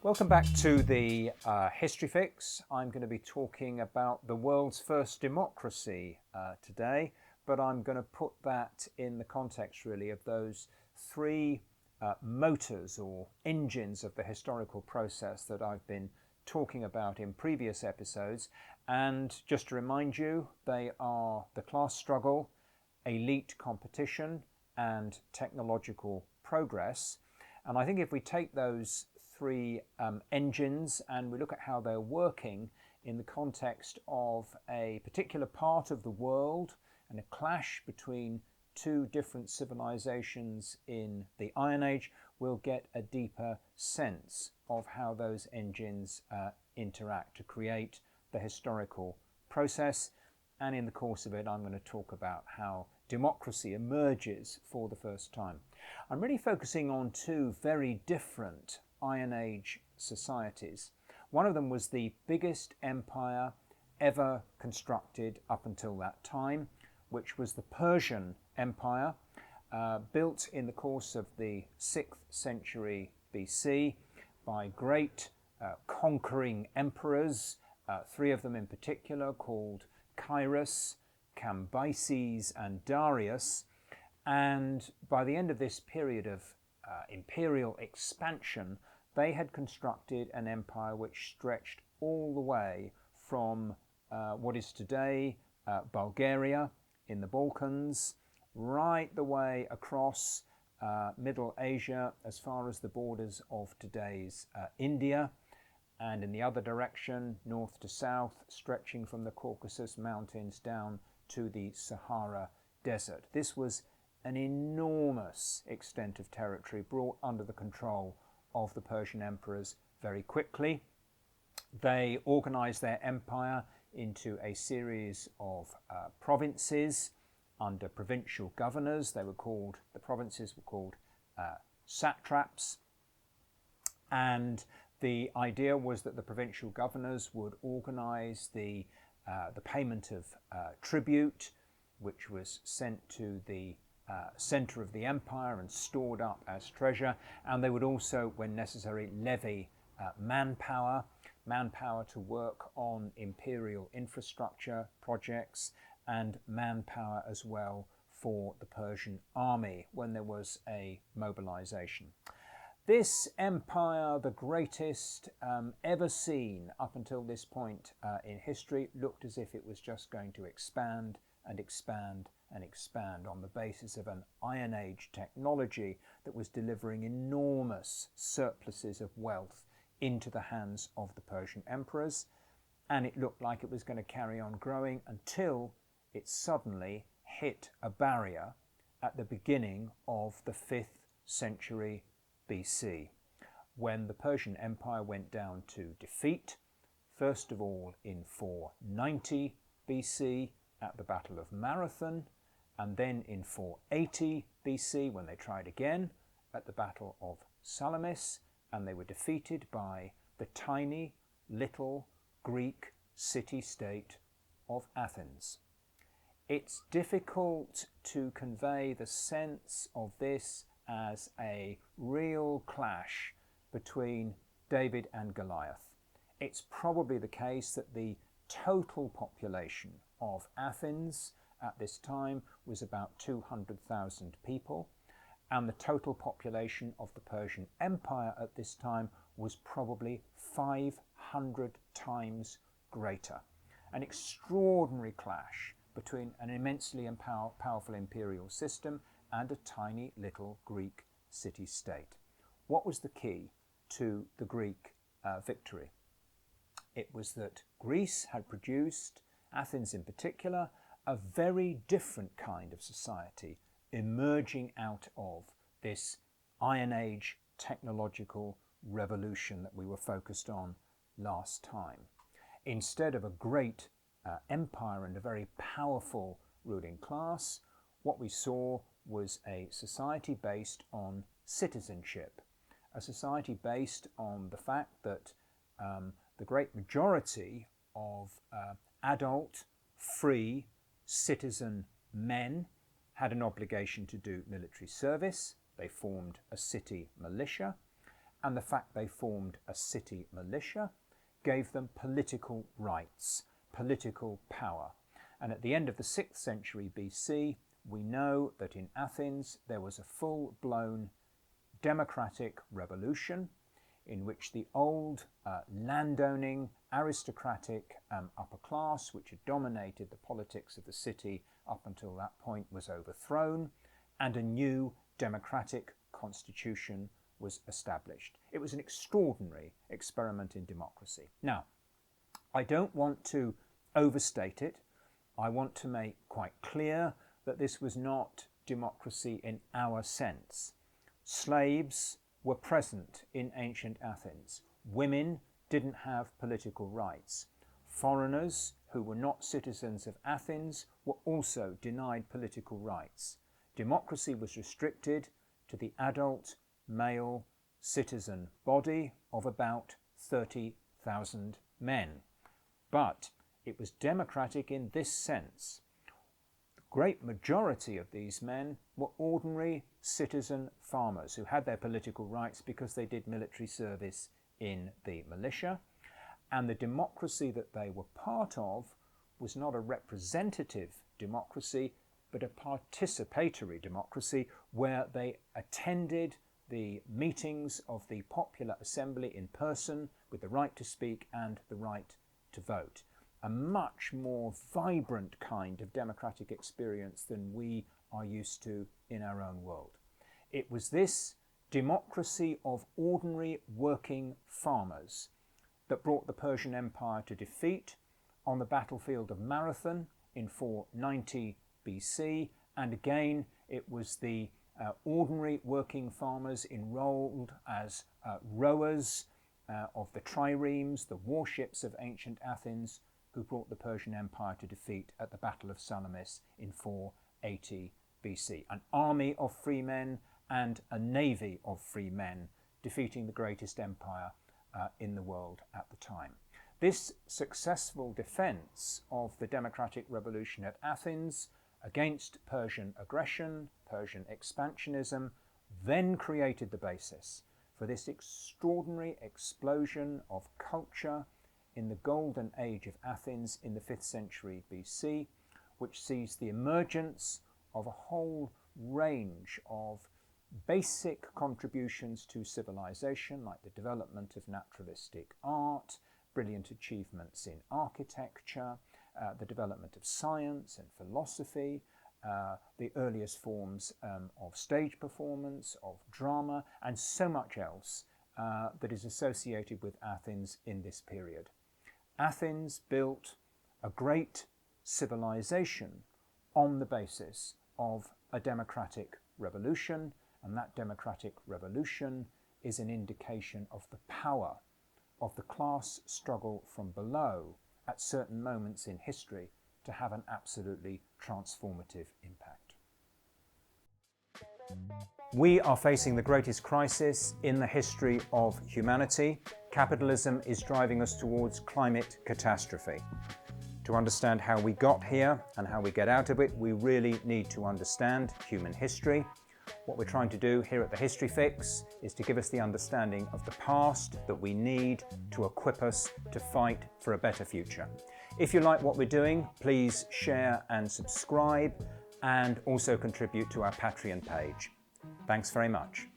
Welcome back to the History Fix. I'm going to be talking about the world's first democracy today, but I'm going to put that in the context really of those three motors or engines of the historical process that I've been talking about in previous episodes. And just to remind you, they are the class struggle, elite competition, and technological progress. And I think if we take those three engines and we look at how they're working in the context of a particular part of the world and a clash between two different civilizations in the Iron Age, we'll get a deeper sense of how those engines interact to create the historical process. And in the course of it, I'm going to talk about how democracy emerges for the first time. I'm really focusing on two very different Iron Age societies. One of them was the biggest empire ever constructed up until that time, which was the Persian Empire, built in the course of the 6th century BC by great conquering emperors, three of them in particular called Cyrus, Cambyses and Darius. And by the end of this period of imperial expansion, they had constructed an empire which stretched all the way from what is today Bulgaria in the Balkans, right the way across Middle Asia as far as the borders of today's India, and in the other direction, north to south, stretching from the Caucasus Mountains down to the Sahara Desert. This was an enormous extent of territory brought under the control of the Persian emperors very quickly. They organized their empire into a series of provinces under provincial governors. The provinces were called satraps. And the idea was that the provincial governors would organize the payment of tribute, which was sent to the center of the empire and stored up as treasure, and they would also, when necessary, levy manpower to work on imperial infrastructure projects, and manpower as well for the Persian Army when there was a mobilization. This empire, the greatest ever seen up until this point in history, looked as if it was just going to expand and expand and expand on the basis of an Iron Age technology that was delivering enormous surpluses of wealth into the hands of the Persian emperors. And it looked like it was going to carry on growing until it suddenly hit a barrier at the beginning of the 5th century BC, when the Persian Empire went down to defeat, first of all in 490 BC at the Battle of Marathon, and then in 480 BC when they tried again at the Battle of Salamis, and they were defeated by the tiny little Greek city-state of Athens. It's difficult to convey the sense of this as a real clash between David and Goliath. It's probably the case that the total population of Athens at this time was about 200,000 people, and the total population of the Persian Empire at this time was probably 500 times greater. An extraordinary clash between an immensely powerful imperial system and a tiny little Greek city-state. What was the key to the Greek victory? It was that Greece had produced, Athens in particular, a very different kind of society emerging out of this Iron Age technological revolution that we were focused on last time. Instead of a great empire and a very powerful ruling class, what we saw was a society based on citizenship, a society based on the fact that the great majority of adult, free, citizen men had an obligation to do military service. They formed a city militia, and the fact they formed a city militia gave them political rights, political power. And at the end of the 6th century BC, we know that in Athens there was a full-blown democratic revolution in which the old landowning aristocratic upper class, which had dominated the politics of the city up until that point, was overthrown, and a new democratic constitution was established. It was an extraordinary experiment in democracy. Now, I don't want to overstate it. I want to make quite clear that this was not democracy in our sense. Slaves were present in ancient Athens. Women didn't have political rights. Foreigners who were not citizens of Athens were also denied political rights. Democracy was restricted to the adult male citizen body of about 30,000 men. But it was democratic in this sense. The great majority of these men were ordinary citizen farmers who had their political rights because they did military service in the militia. And the democracy that they were part of was not a representative democracy, but a participatory democracy where they attended the meetings of the popular assembly in person with the right to speak and the right to vote. A much more vibrant kind of democratic experience than we are used to in our own world. It was this democracy of ordinary working farmers that brought the Persian Empire to defeat on the battlefield of Marathon in 490 BC, and again it was the ordinary working farmers enrolled as rowers of the triremes, the warships of ancient Athens, who brought the Persian Empire to defeat at the Battle of Salamis in 480 BC. An army of free men and a navy of free men defeating the greatest empire in the world at the time. This successful defense of the democratic revolution at Athens against Persian aggression, Persian expansionism, then created the basis for this extraordinary explosion of culture in the golden age of Athens in the 5th century BC, which sees the emergence of a whole range of basic contributions to civilization, like the development of naturalistic art, brilliant achievements in architecture, the development of science and philosophy, the earliest forms of stage performance, of drama, and so much else that is associated with Athens in this period. Athens built a great civilization on the basis of a democratic revolution, and that democratic revolution is an indication of the power of the class struggle from below at certain moments in history to have an absolutely transformative impact. We are facing the greatest crisis in the history of humanity. Capitalism is driving us towards climate catastrophe. To understand how we got here and how we get out of it, we really need to understand human history. What we're trying to do here at the History Fix is to give us the understanding of the past that we need to equip us to fight for a better future. If you like what we're doing, please share and subscribe, and also contribute to our Patreon page. Thanks very much.